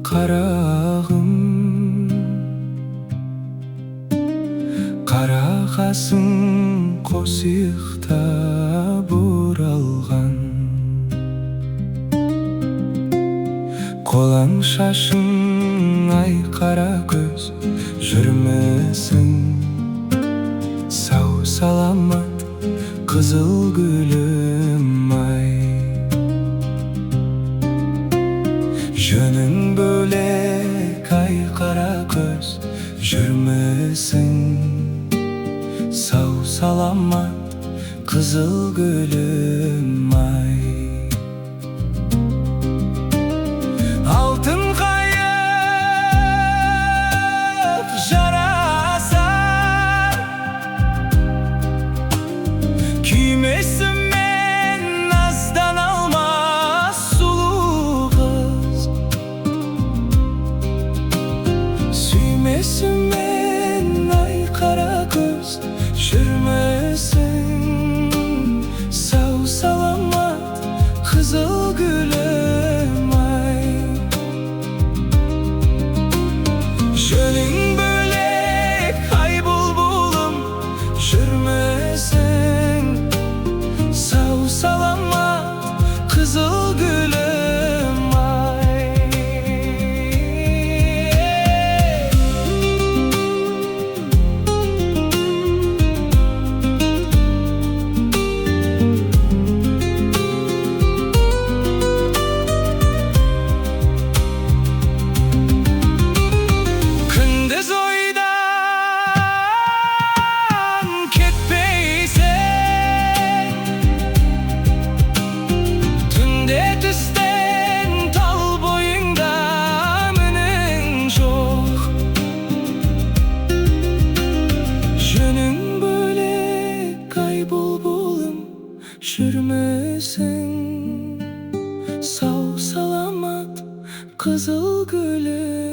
karağım, karağasın kosiyықта buralған. Қолаң шашың ай қара көз, жүрмісің сау саламат қызыл гүлім ай. Жөнің бөлек ай қара көз, жүрмісің сау саламат қызыл гүлім ай. Алтын қайып жарасар, күймесімен наздан алмас сұлу қыз. Сүймесімен ай қара көз, жүрмесің сау саламат қызыл гүлім ай. Жөнің бөлек ай бұлбұлым, жүрмесің сау саламат қызыл гүлім ай. Күндіз ойдан кетпейсің, түнде түстен тал бойыңда мінің жоқ. Жөнің бөлек ай бұлбұлым, жүрмесің сау саламат қызыл гүлім